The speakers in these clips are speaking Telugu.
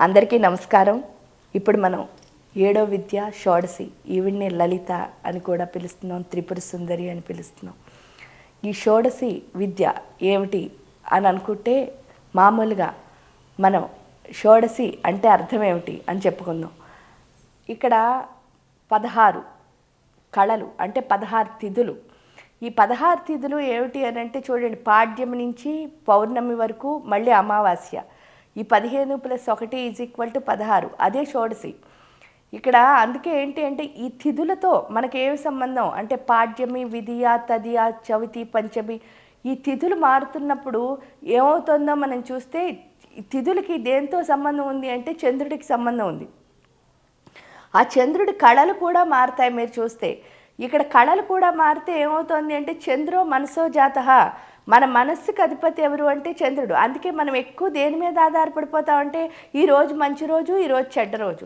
అందరికీ నమస్కారం. ఇప్పుడు మనం ఏడో విద్య షోడశి, ఈవిడ్ని లలిత అని కూడా పిలుస్తున్నాం, త్రిపుర సుందరి అని పిలుస్తున్నాం. ఈ షోడశి విద్య ఏమిటి అని అనుకుంటే మామూలుగా మనం షోడశి అంటే అర్థం ఏమిటి అని చెప్పుకుందాం. ఇక్కడ 16 కళలు అంటే 16 తిథులు. ఈ 16 తిథులు ఏమిటి అని అంటే చూడండి, పాడ్యం నుంచి పౌర్ణమి వరకు మళ్ళీ అమావాస్య. ఈ 15 + 1 = 16, అదే షోడశి. ఇక్కడ అందుకే ఏంటి అంటే ఈ తిథులతో మనకేమి సంబంధం అంటే పాడ్యమి, విధియ, తదియ, చవితి, పంచమి, ఈ తిథులు మారుతున్నప్పుడు ఏమవుతుందో మనం చూస్తే ఈ తిథులకి దేంతో సంబంధం ఉంది అంటే చంద్రుడికి సంబంధం ఉంది. ఆ చంద్రుడి కళలు కూడా మారుతాయి. మీరు చూస్తే ఇక్కడ కళలు కూడా మారితే ఏమవుతుంది అంటే చంద్రో మనసో జాతః, మన మనస్సుకి అధిపతి ఎవరు అంటే చంద్రుడు. అందుకే మనం ఎక్కువ దేని మీద ఆధారపడిపోతామంటే ఈరోజు మంచి రోజు, ఈరోజు చెడ్డ రోజు.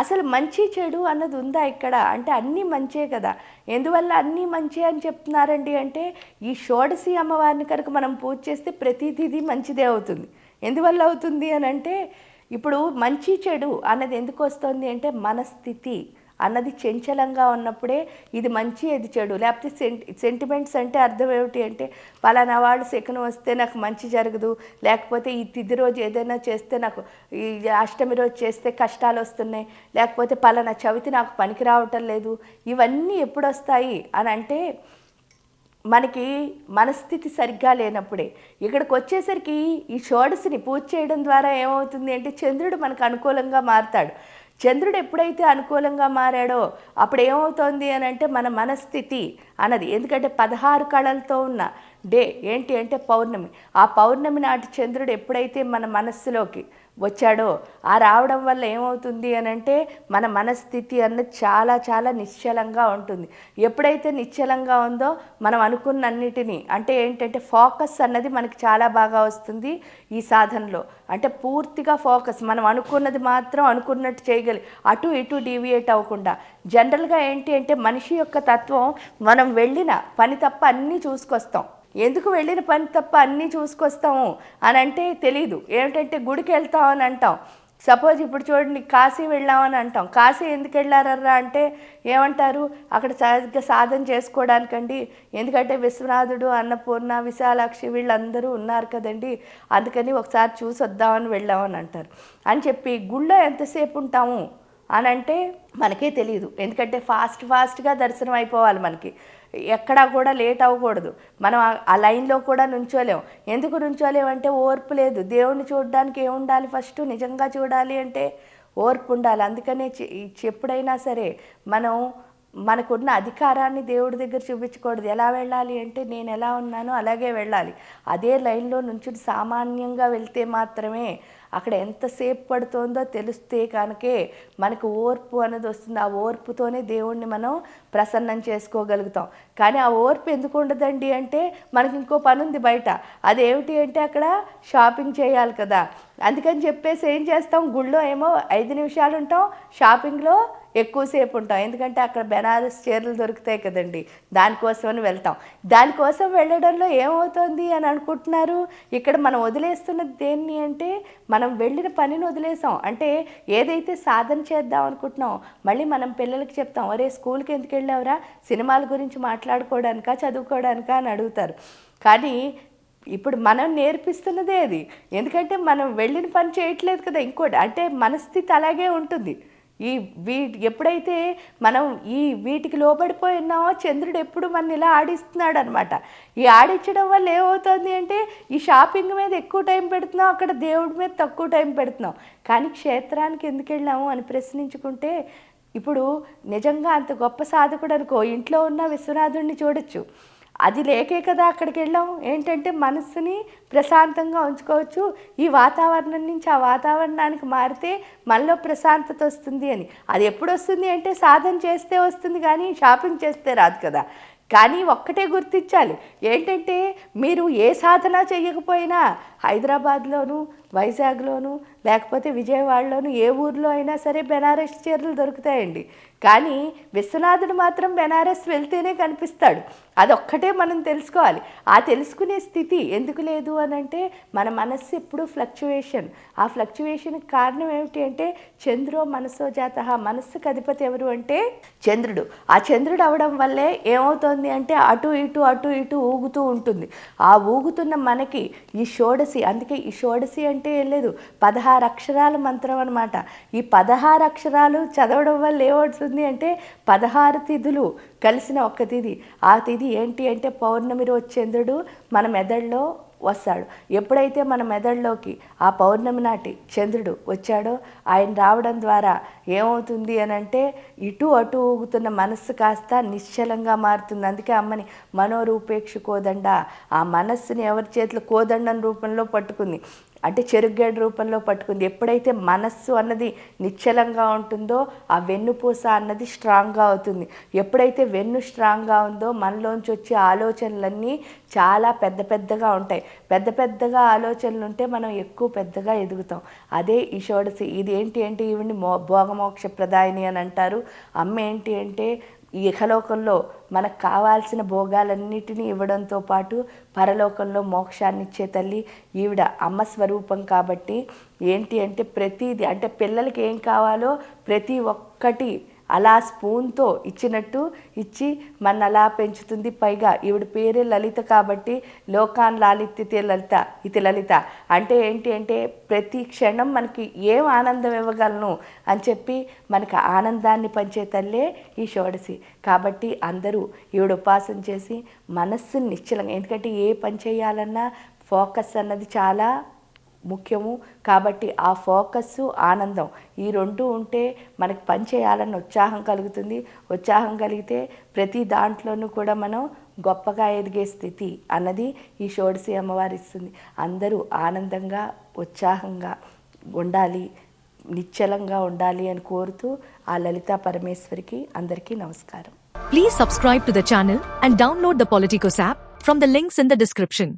అసలు మంచి చెడు అన్నది ఉందా ఇక్కడ అంటే అన్నీ మంచే కదా. ఎందువల్ల అన్నీ మంచి అని చెప్తున్నారండి అంటే ఈ షోడశి అమ్మవారిని కనుక మనం పూజ చేస్తే ప్రతిదీ మంచిదే అవుతుంది. ఎందువల్ల అవుతుంది అని అంటే ఇప్పుడు మంచి చెడు అన్నది ఎందుకు వస్తుంది అంటే మనస్థితి అన్నది చంచలంగా ఉన్నప్పుడే ఇది మంచి ఇది చెడు. లేకపోతే సెంటిమెంట్స్ అంటే అర్థం ఏమిటి అంటే పలానా వాళ్ళు శకునం వస్తే నాకు మంచి జరగదు, లేకపోతే ఈ తిథి రోజు ఏదైనా చేస్తే నాకు, ఈ అష్టమి రోజు చేస్తే కష్టాలు వస్తున్నాయి, లేకపోతే పలానా చవితి నాకు పనికి రావటం లేదు. ఇవన్నీ ఎప్పుడు వస్తాయి అని అంటే మనకి మనస్థితి సరిగ్గా లేనప్పుడే. ఇక్కడికి వచ్చేసరికి ఈ షోడశిని పూజ చేయడం ద్వారా ఏమవుతుంది అంటే చంద్రుడు మనకు అనుకూలంగా మారుతాడు. చంద్రుడు ఎప్పుడైతే అనుకూలంగా మారాడో అప్పుడు ఏమవుతుంది అని అంటే మన మనస్థితి అన్నది, ఎందుకంటే 16 కళలతో ఉన్న డే ఏంటి అంటే పౌర్ణమి. ఆ పౌర్ణమి నాటి చంద్రుడు ఎప్పుడైతే మన మనస్సులోకి వచ్చాడో ఆ రావడం వల్ల ఏమవుతుంది అని అంటే మన మనస్థితి అన్నది చాలా చాలా నిశ్చలంగా ఉంటుంది. ఎప్పుడైతే నిశ్చలంగా ఉందో మనం అనుకున్నన్నిటినీ అంటే ఏంటంటే ఫోకస్ అన్నది మనకి చాలా బాగా వస్తుంది ఈ సాధనలో. అంటే పూర్తిగా ఫోకస్, మనం అనుకున్నది మాత్రం అనుకున్నట్టు చేయగలి, అటు ఇటు డీవియేట్ అవ్వకుండా. జనరల్గా ఏంటి అంటే మనిషి యొక్క తత్వం మనం వెళ్ళిన పని తప్ప అన్నీ చూసుకొస్తాం. ఎందుకు వెళ్ళిన పని తప్ప అన్నీ చూసుకొస్తాము అని అంటే తెలీదు. ఏమిటంటే గుడికి వెళ్తామని అంటాం. సపోజ్ ఇప్పుడు చూడండి, కాశీ వెళ్ళామని అంటాం. కాశీ ఎందుకు వెళ్ళారర్రా అంటే ఏమంటారు, అక్కడ సరిగ్గా సాధన చేసుకోవడానికండి, ఎందుకంటే విశ్వనాథుడు, అన్నపూర్ణ, విశాలాక్షి వీళ్ళందరూ ఉన్నారు కదండి, అందుకని ఒకసారి చూసి వద్దామని వెళ్ళామని అంటారు. అని చెప్పి గుళ్ళో ఎంతసేపు ఉంటాము అని అంటే మనకే తెలియదు. ఎందుకంటే ఫాస్ట్గా దర్శనం అయిపోవాలి మనకి, ఎక్కడా కూడా లేట్ అవ్వకూడదు. మనం ఆ లైన్లో కూడా నుంచోలేము. ఎందుకు నుంచోలేమంటే ఓర్పు లేదు. దేవుణ్ణి చూడడానికి ఏముండాలి, ఫస్ట్ నిజంగా చూడాలి అంటే ఓర్పు ఉండాలి. అందుకనే ఎప్పుడైనా సరే మనం మనకున్న అధికారాన్ని దేవుడి దగ్గర చూపించకూడదు. ఎలా వెళ్ళాలి అంటే నేను ఎలా ఉన్నానో అలాగే వెళ్ళాలి. అదే లైన్లో నుంచి సామాన్యంగా వెళ్తే మాత్రమే అక్కడ ఎంతసేపు పడుతుందో తెలిస్తే కనుకే మనకు ఓర్పు అనేది వస్తుంది. ఆ ఓర్పుతోనే దేవుణ్ణి మనం ప్రసన్నం చేసుకోగలుగుతాం. కానీ ఆ ఓర్పు ఎందుకు ఉండదండి అంటే మనకి ఇంకో పని ఉంది బయట. అదేమిటి అంటే అక్కడ షాపింగ్ చేయాలి కదా. అందుకని చెప్పేసి ఏం చేస్తాం, గుళ్ళో ఏమో 5 నిమిషాలు ఉంటాం, షాపింగ్లో ఎక్కువసేపు ఉంటాం. ఎందుకంటే అక్కడ బెనారస్ చీరలు దొరుకుతాయి కదండి, దానికోసమని వెళ్తాం. దానికోసం వెళ్ళడంలో ఏమవుతుంది అని అనుకుంటున్నారు, ఇక్కడ మనం వదిలేస్తున్నది దేన్ని అంటే మనం వెళ్ళిన పనిని వదిలేసాం. అంటే ఏదైతే సాధన చేద్దాం అనుకుంటున్నాం మళ్ళీ మనం పిల్లలకి చెప్తాం, ఒరే స్కూల్కి ఎందుకు వెళ్ళావురా, సినిమాల గురించి మాట్లాడుకోవడానికా చదువుకోవడానికా అని అడుగుతారు. కానీ ఇప్పుడు మనం నేర్పిస్తున్నదే అది. ఎందుకంటే మనం వెళ్ళిన పని చేయట్లేదు కదా. ఇంకోటి అంటే మనస్థితి అలాగే ఉంటుంది. ఎప్పుడైతే మనం వీటికి లోబడిపోయినామో చంద్రుడు ఎప్పుడు మన ఇలా ఆడిస్తున్నాడు అనమాట. ఈ ఆడించడం వల్ల ఏమవుతుంది అంటే ఈ షాపింగ్ మీద ఎక్కువ టైం పెడుతున్నాం, అక్కడ దేవుడి మీద తక్కువ టైం పెడుతున్నాం. కానీ క్షేత్రానికి ఎందుకు వెళ్ళాము అని ప్రశ్నించుకుంటే ఇప్పుడు నిజంగా అంత గొప్ప సాధకుడు అనుకో, ఇంట్లో ఉన్న విశ్వనాథుడిని చూడొచ్చు. అది లేకే కదా అక్కడికి వెళ్ళాం. ఏంటంటే మనస్సుని ప్రశాంతంగా ఉంచుకోవచ్చు. ఈ వాతావరణం నుంచి ఆ వాతావరణానికి మారితే మనలో ప్రశాంతత వస్తుంది అని. అది ఎప్పుడు వస్తుంది అంటే సాధన చేస్తే వస్తుంది, కానీ షాపింగ్ చేస్తే రాదు కదా. కానీ ఒక్కటే గుర్తించాలి, ఏంటంటే మీరు ఏ సాధన చేయకపోయినా హైదరాబాద్లోను, వైజాగ్లోను, లేకపోతే విజయవాడలోను, ఏ ఊర్లో అయినా సరే బెనారస్ చీరలు దొరుకుతాయండి. కానీ విశ్వనాథుడు మాత్రం బెనారస్ వెళ్తేనే కనిపిస్తాడు. అదొక్కటే మనం తెలుసుకోవాలి. ఆ తెలుసుకునే స్థితి ఎందుకు లేదు అని అంటే, మన మనస్సు ఎప్పుడు ఫ్లక్చువేషన్. ఆ ఫ్లక్చువేషన్కి కారణం ఏమిటి అంటే, చంద్రో మనసో జాతః, మనస్సుకు అధిపతి ఎవరు అంటే చంద్రుడు. ఆ చంద్రుడు అవడం వల్లే ఏమవుతోంది అంటే అటు ఇటు ఊగుతూ ఉంటుంది. ఆ ఊగుతున్న మనకి ఈ షోడశి, అందుకే ఈ షోడశి అంటే ఏం లేదు, 16 అక్షరాల మంత్రం అనమాట. ఈ 16 అక్షరాలు చదవడం వల్ల ఏమవుతుంది అంటే 16 తిథులు కలిసిన ఒక్క తిథి. ఆ తిథి ఏంటి అంటే పౌర్ణమి రోజు చంద్రుడు మన మెదడులో వస్తాడు. ఎప్పుడైతే మన మెదడులోకి ఆ పౌర్ణమి నాటి చంద్రుడు వచ్చాడో, ఆయన రావడం ద్వారా ఏమవుతుంది అని అంటే ఇటు అటు ఊగుతున్న మనస్సు కాస్త నిశ్చలంగా మారుతుంది. అందుకే అమ్మని మనోరూపేక్ష కోదండ, ఆ మనస్సుని ఎవరి చేతిలో కోదండం రూపంలో పట్టుకుంది అంటే చెరుగ్గడ రూపంలో పట్టుకుంది. ఎప్పుడైతే మనస్సు అన్నది నిశ్చలంగా ఉంటుందో ఆ వెన్నుపూస అన్నది స్ట్రాంగ్గా అవుతుంది. ఎప్పుడైతే వెన్ను స్ట్రాంగ్గా ఉందో మనలోంచి వచ్చే ఆలోచనలన్నీ చాలా పెద్దగా ఉంటాయి. పెద్దగా ఆలోచనలు ఉంటే మనం ఎక్కువ పెద్దగా ఎదుగుతాం. అదే ఈ షోడశి. ఇది ఏంటి అంటే ఈవిని భోగమోక్ష ప్రదాయిని అని అంటారు. అమ్మ ఏంటి అంటే ఈ ఇహలోకంలో మనకు కావాల్సిన భోగాలన్నిటినీ ఇవ్వడంతో పాటు పరలోకంలో మోక్షాన్ని ఇచ్చే తల్లి ఈవిడ అమ్మ స్వరూపం. కాబట్టి ఏంటి అంటే ప్రతిదీ, అంటే పిల్లలకి ఏం కావాలో ప్రతి ఒక్కటి అలా స్పూన్తో ఇచ్చినట్టు ఇచ్చి మన అలా పెంచుతుంది. పైగా ఈవిడ పేరే లలిత కాబట్టి లోకాన్ లాలిత్యతే లలిత ఇది లలిత అంటే ఏంటి అంటే ప్రతి క్షణం మనకి ఏం ఆనందం ఇవ్వగలను అని చెప్పి మనకు ఆనందాన్ని పంచే తల్లే ఈ షోడశి. కాబట్టి అందరూ ఈవిడ ఉపాసన చేసి మనస్సుని నిశ్చలంగా, ఎందుకంటే ఏ పని చేయాలన్నా ఫోకస్ అన్నది చాలా ముఖ్యము. కాబట్టి ఆ ఫోకస్, ఆనందం ఈ రెండు ఉంటే మనకి పని చేయాలన్న ఉత్సాహం కలుగుతుంది. ఉత్సాహం కలిగితే ప్రతి దాంట్లోనూ కూడా మనం గొప్పగా ఎదిగే స్థితి అన్నది ఈ షోడశి అమ్మవారు ఇస్తుంది. అందరూ ఆనందంగా, ఉత్సాహంగా ఉండాలి, నిశ్చలంగా ఉండాలి అని కోరుతూ ఆ లలితా పరమేశ్వరికి అందరికీ నమస్కారం. Please subscribe to the channel and download the Politicos app from the links in the description.